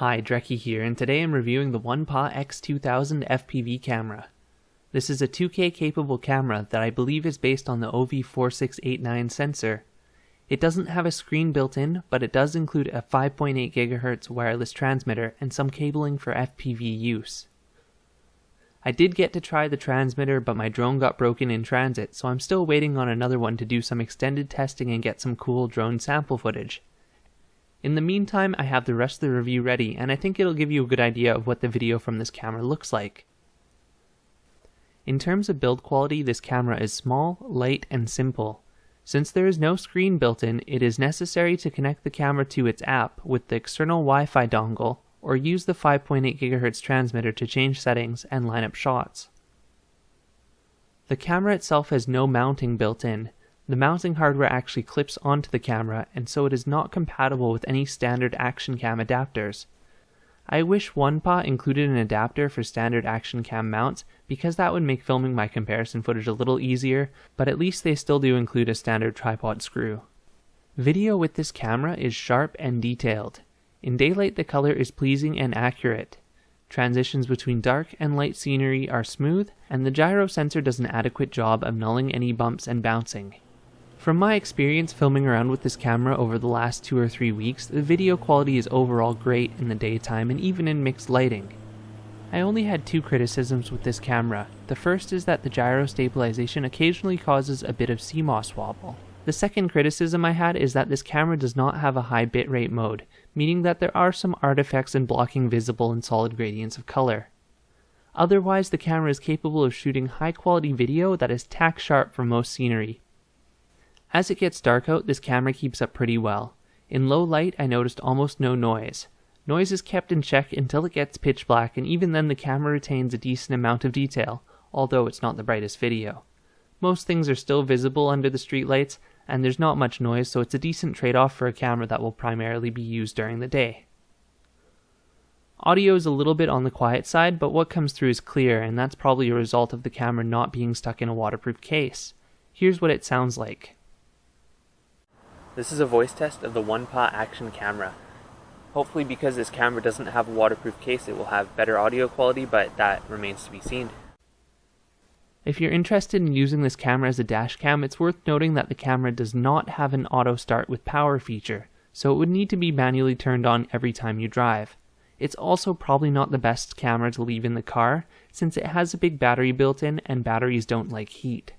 Hi, Dreckie here, and today I'm reviewing the OnePaa X2000 FPV camera. This is a 2K capable camera that I believe is based on the OV4689 sensor. It doesn't have a screen built in, but it does include a 5.8 GHz wireless transmitter and some cabling for FPV use. I did get to try the transmitter, but my drone got broken in transit, so I'm still waiting on another one to do some extended testing and get some cool drone sample footage. In the meantime, I have the rest of the review ready, and I think it'll give you a good idea of what the video from this camera looks like. In terms of build quality, this camera is small, light, and simple. Since there is no screen built in, it is necessary to connect the camera to its app with the external Wi-Fi dongle, or use the 5.8 GHz transmitter to change settings and line up shots. The camera itself has no mounting built in. The mounting hardware actually clips onto the camera, and so it is not compatible with any standard action cam adapters. I wish OnePaa included an adapter for standard action cam mounts, because that would make filming my comparison footage a little easier, but at least they still do include a standard tripod screw. Video with this camera is sharp and detailed. In daylight, the color is pleasing and accurate. Transitions between dark and light scenery are smooth, and the gyro sensor does an adequate job of nulling any bumps and bouncing. From my experience filming around with this camera over the last 2 or 3 weeks, the video quality is overall great in the daytime and even in mixed lighting. I only had 2 criticisms with this camera. The first is that the gyro stabilization occasionally causes a bit of CMOS wobble. The second criticism I had is that this camera does not have a high bitrate mode, meaning that there are some artifacts and blocking visible in solid gradients of color. Otherwise, the camera is capable of shooting high quality video that is tack sharp for most scenery. As it gets dark out, this camera keeps up pretty well. In low light, I noticed almost no noise. Noise is kept in check until it gets pitch black, and even then the camera retains a decent amount of detail, although it's not the brightest video. Most things are still visible under the streetlights, and there's not much noise, so it's a decent trade-off for a camera that will primarily be used during the day. Audio is a little bit on the quiet side, but what comes through is clear, and that's probably a result of the camera not being stuck in a waterproof case. Here's what it sounds like. This is a voice test of the OnePaa action camera. Hopefully, because this camera doesn't have a waterproof case, it will have better audio quality, but that remains to be seen. If you're interested in using this camera as a dash cam, it's worth noting that the camera does not have an auto start with power feature, so it would need to be manually turned on every time you drive. It's also probably not the best camera to leave in the car, since it has a big battery built in and batteries don't like heat.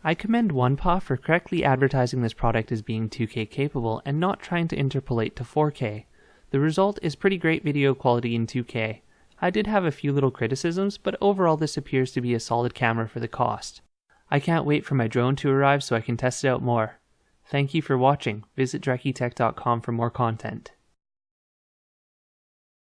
I commend OnePaa for correctly advertising this product as being 2K capable and not trying to interpolate to 4K. The result is pretty great video quality in 2K. I did have a few little criticisms, but overall this appears to be a solid camera for the cost. I can't wait for my drone to arrive so I can test it out more. Thank you for watching. Visit DreckieTech.com for more content.